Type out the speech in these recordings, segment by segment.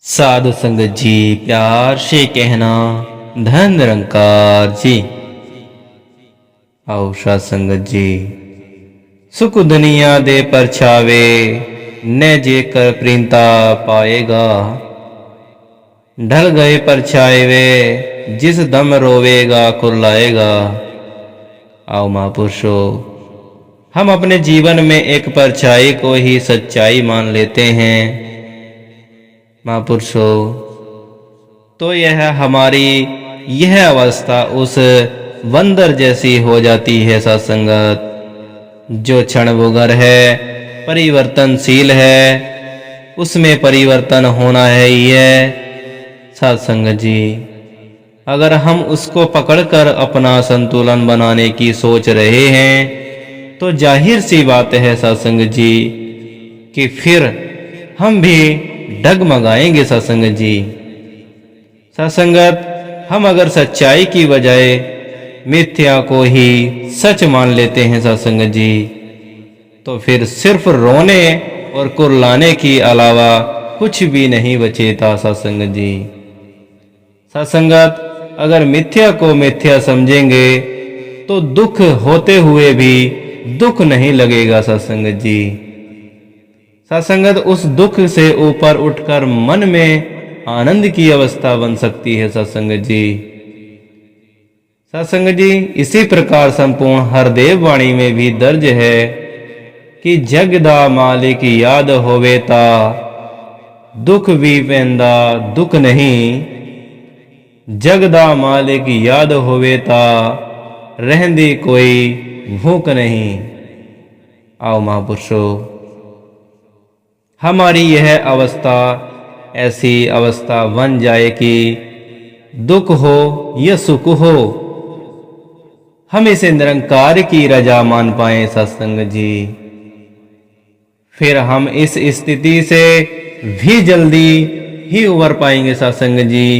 साधु संगत जी प्यार से कहना धन निरंकार जी। आओ साध संगत जी, सुख दुनिया दे परछावे न जे कर प्रींता पाएगा। ढल गए परछाए वे जिस दम रोवेगा कुर्लाएगा। आओ महापुरुषो, हम अपने जीवन में एक परछाई को ही सच्चाई मान लेते हैं महापुरुषों, तो यह हमारी यह अवस्था उस बंदर जैसी हो जाती है सत्संगत, जो क्षण भुगर है, परिवर्तनशील है, उसमें परिवर्तन होना है ही है सत्संगत जी। अगर हम उसको पकड़कर अपना संतुलन बनाने की सोच रहे हैं तो जाहिर सी बात है सत्संगत जी कि फिर हम भी डगमगाएंगे सत्संगत जी। सत्संगत, हम अगर सच्चाई की बजाय मिथ्या को ही सच मान लेते हैं सत्संगत जी, तो फिर सिर्फ रोने और कुर्लाने के अलावा कुछ भी नहीं बचेता सत्संगत जी। सत्संगत, अगर मिथ्या को मिथ्या समझेंगे तो दुख होते हुए भी दुख नहीं लगेगा सत्संगत जी। सत्संगत, उस दुख से ऊपर उठकर मन में आनंद की अवस्था बन सकती है सत्संगत जी। सत्संगत जी, इसी प्रकार संपूर्ण हरदेव वाणी में भी दर्ज है कि जग दा मालिक याद होवे ता दुख भी पैंदा दुख नहीं। जग दा मालिक याद होवे ता रहंदी कोई भूख नहीं। आओ महापुरुषों, हमारी यह अवस्था ऐसी अवस्था बन जाए कि दुख हो या सुख हो, हम इसे निरंकार की रजा मान पाए सत्संग जी। फिर हम इस स्थिति से भी जल्दी ही उबर पाएंगे सत्संग जी।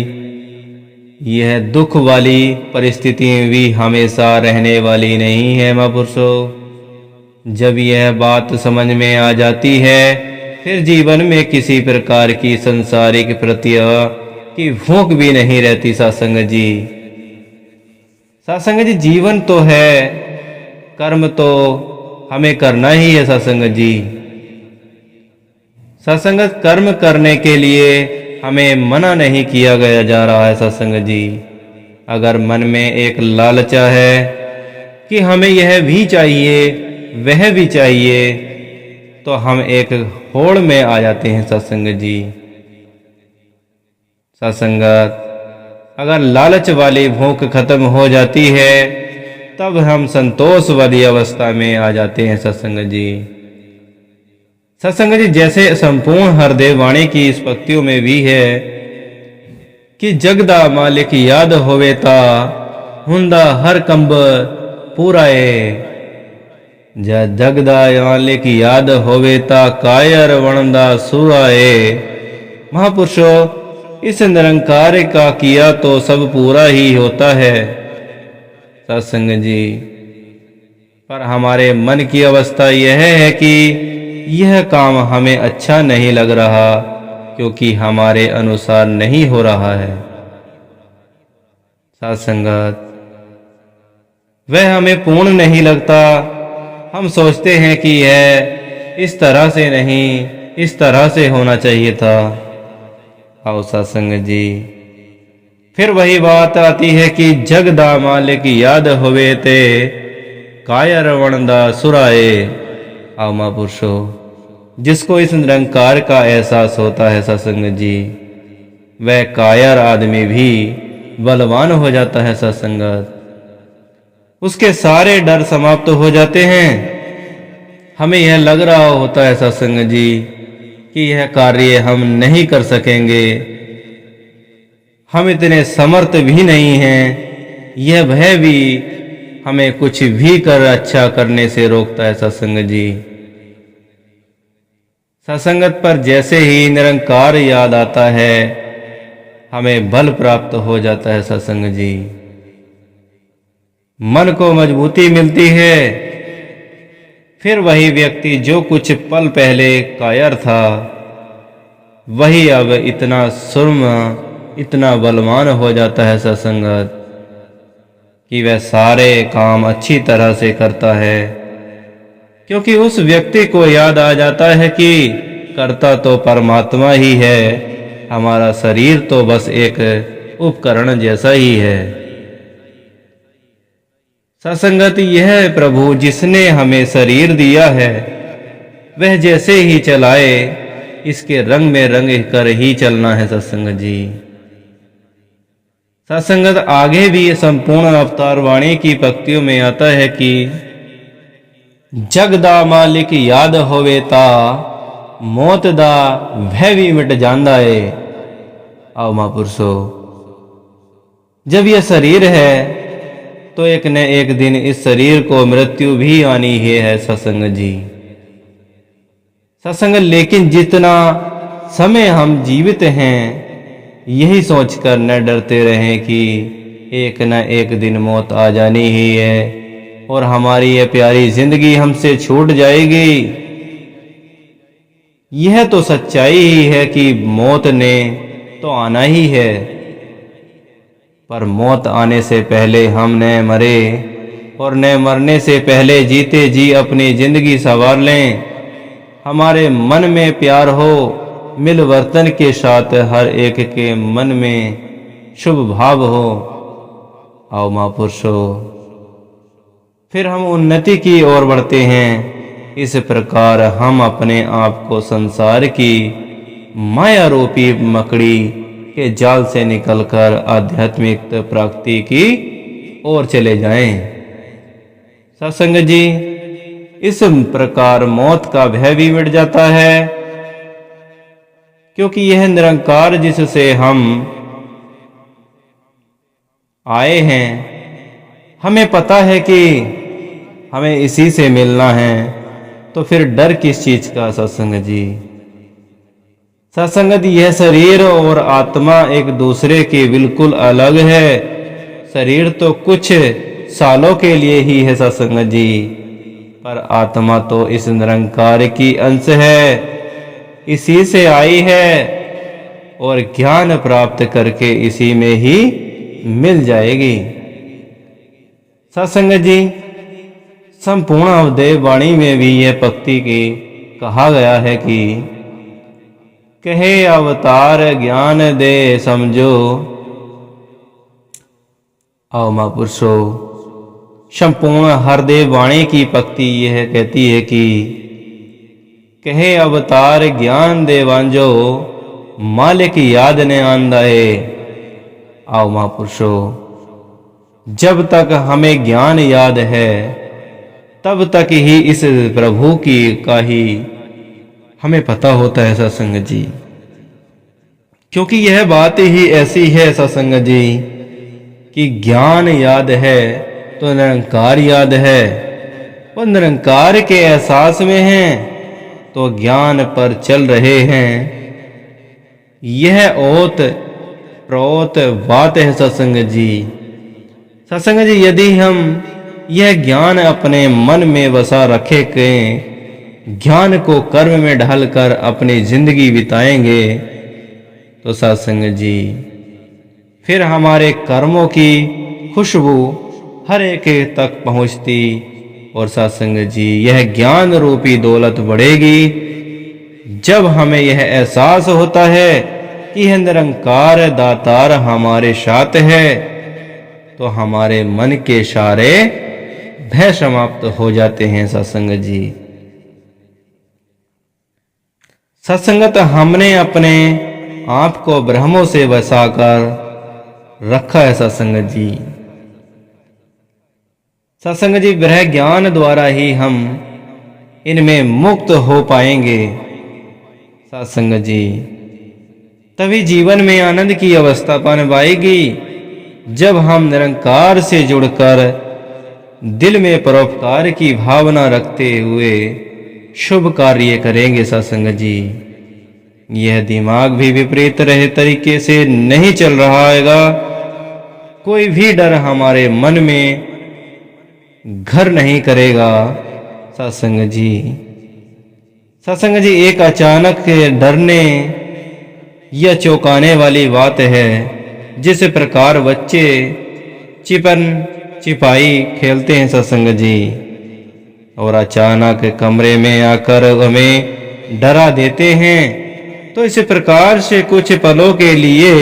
यह दुख वाली परिस्थिति भी हमेशा रहने वाली नहीं है महापुरुषों। जब यह बात समझ में आ जाती है फिर जीवन में किसी प्रकार की संसारिक प्रतिया की भूख भी नहीं रहती सत्संग जी। सत्संग जी, जीवन तो है, कर्म तो हमें करना ही है सत्संग जी। सत्संगत, कर्म करने के लिए हमें मना नहीं किया गया जा रहा है सत्संग जी। अगर मन में एक लालचा है कि हमें यह भी चाहिए वह भी चाहिए तो हम एक होड़ में आ जाते हैं सत्संग जी। सत्संगत, अगर लालच वाली भूख खत्म हो जाती है तब हम संतोष वाली अवस्था में आ जाते हैं सत्संग जी। सत्संग जी, जैसे संपूर्ण हरदेव वाणी की इस पंक्तियों में भी है कि जगदा मालिक याद होवे ता हुंदा हर कंब पूराए। जगदा मालिक याद होवे ता कायर वणदा सुराए। महापुरुषों, इस निरंकार का किया तो सब पूरा ही होता है सत्संग जी, पर हमारे मन की अवस्था यह है कि यह काम हमें अच्छा नहीं लग रहा क्योंकि हमारे अनुसार नहीं हो रहा है सत्संगत। वह हमें पूर्ण नहीं लगता। हम सोचते हैं कि यह इस तरह से नहीं इस तरह से होना चाहिए था। आओ सत्संग जी, फिर वही बात आती है कि जगदा मालिक याद होवे ते कायर वणदा सुराए। आओ महापुरुषों, जिसको इस निरंकार का एहसास होता है सत्संग जी, वह कायर आदमी भी बलवान हो जाता है सत्संगत। उसके सारे डर समाप्त हो जाते हैं। हमें यह लग रहा होता है सत्संग जी कि यह कार्य हम नहीं कर सकेंगे, हम इतने समर्थ भी नहीं हैं। यह भय भी हमें कुछ भी कर अच्छा करने से रोकता है सत्संग जी। सत्संगत, पर जैसे ही निरंकार याद आता है हमें बल प्राप्त हो जाता है सत्संग जी। मन को मजबूती मिलती है। फिर वही व्यक्ति जो कुछ पल पहले कायर था वही अब इतना सुरमा, इतना बलवान हो जाता है सत्संगत कि वह सारे काम अच्छी तरह से करता है, क्योंकि उस व्यक्ति को याद आ जाता है कि करता तो परमात्मा ही है, हमारा शरीर तो बस एक उपकरण जैसा ही है। सत्संगत यह प्रभु जिसने हमें शरीर दिया है, वह जैसे ही चलाए इसके रंग में रंग कर ही चलना है सत्संगत जी। सत्संगत आगे भी संपूर्ण अवतार वाणी की पंक्तियों में आता है कि जग दा मालिक याद होवे ता मौत दा भय भी मिट जांदा है। आओ महापुरुषो, जब यह शरीर है तो एक न एक दिन इस शरीर को मृत्यु भी आनी ही है सत्संग जी। सत्संग, लेकिन जितना समय हम जीवित हैं यही सोचकर न डरते रहें कि एक न एक दिन मौत आ जानी ही है और हमारी यह प्यारी जिंदगी हमसे छूट जाएगी। यह तो सच्चाई ही है कि मौत ने तो आना ही है, पर मौत आने से पहले हम न मरे और न मरने से पहले जीते जी अपनी जिंदगी संवार लें। हमारे मन में प्यार हो, मिलवर्तन के साथ हर एक के मन में शुभ भाव हो। आओ महापुरुषो, फिर हम उन्नति की ओर बढ़ते हैं। इस प्रकार हम अपने आप को संसार की माया रूपी मकड़ी के जाल से निकलकर आध्यात्मिक प्राप्ति की ओर चले जाएं। सत्संग जी, इस प्रकार मौत का भय भी मिट जाता है, क्योंकि यह निरंकार जिससे हम आए हैं, हमें पता है कि हमें इसी से मिलना है, तो फिर डर किस चीज का सत्संग जी। सत्संगत, यह शरीर और आत्मा एक दूसरे के बिल्कुल अलग है। शरीर तो कुछ सालों के लिए ही है सत्संग जी, पर आत्मा तो इस निरंकार की अंश है, इसी से आई है और ज्ञान प्राप्त करके इसी में ही मिल जाएगी। सत्संग जी, संपूर्ण अवदेव वाणी में भी यह पंक्ति की कहा गया है कि कहे अवतार ज्ञान दे समझो। आओ महापुरुषो, संपूर्ण हरदेव वाणी की पंक्ति यह कहती है कि कहे अवतार ज्ञान दे वांझो, मालिक याद ने आंदाए। आओ महापुरुषो, जब तक हमें ज्ञान याद है तब तक ही इस प्रभु की का ही हमें पता होता है सत्संग जी, क्योंकि यह बात ही ऐसी है सत्संग जी कि ज्ञान याद है तो निरंकार याद है, और निरंकार के एहसास में हैं तो ज्ञान पर चल रहे हैं। यह ओत प्रोत बात है सत्संग जी। सत्संग जी, यदि हम यह ज्ञान अपने मन में बसा रखे के ज्ञान को कर्म में ढालकर अपनी जिंदगी बिताएंगे तो सत्संग जी फिर हमारे कर्मों की खुशबू हर एक तक पहुंचती और सत्संग जी यह ज्ञान रूपी दौलत बढ़ेगी। जब हमें यह एहसास होता है कि यह निरंकार दातार हमारे साथ है तो हमारे मन के सारे भय समाप्त हो जाते हैं सत्संग जी। सत्संगत, हमने अपने आप को ब्रह्मों से बसाकर रखा है सत्संग जी। सत्संग जी, ब्रह्म ज्ञान द्वारा ही हम इनमें मुक्त हो पाएंगे सत्संग जी। तभी जीवन में आनंद की अवस्था पन पाएगी जब हम निरंकार से जुड़कर दिल में परोपकार की भावना रखते हुए शुभ कार्य करेंगे सत्संग जी। यह दिमाग भी विपरीत रहे तरीके से नहीं चल रहा हैगा, कोई भी डर हमारे मन में घर नहीं करेगा सत्संग जी। सत्संग जी, एक अचानक डरने यह चौंकाने वाली बात है। जिस प्रकार बच्चे छिपन छिपाई खेलते हैं सत्संग जी, और अचानक कमरे में आकर हमें डरा देते हैं, तो इस प्रकार से कुछ पलों के लिए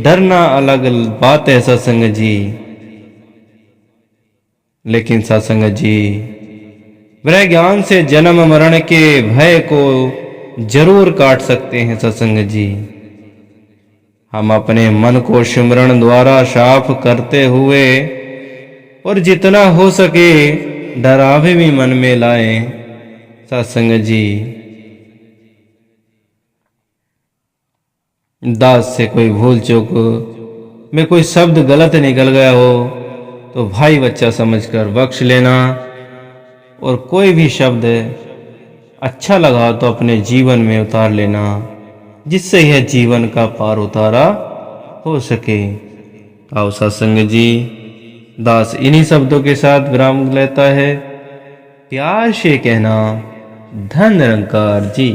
डरना अलग बात है सत्संग जी। लेकिन सत्संग जी, ब्रह्म ज्ञान से जन्म मरण के भय को जरूर काट सकते हैं सत्संग जी। हम अपने मन को सिमरण द्वारा साफ करते हुए और जितना हो सके डरावे भी मन में लाएं सत्संग जी। दास से कोई भूल चूक में कोई शब्द गलत निकल गया हो तो भाई बच्चा समझकर बख्श लेना, और कोई भी शब्द अच्छा लगा तो अपने जीवन में उतार लेना, जिससे यह जीवन का पार उतारा हो सके। आओ सत्संग जी, दास इन्हीं शब्दों के साथ विराम लेता है। प्यार से कहना धन निरंकार जी।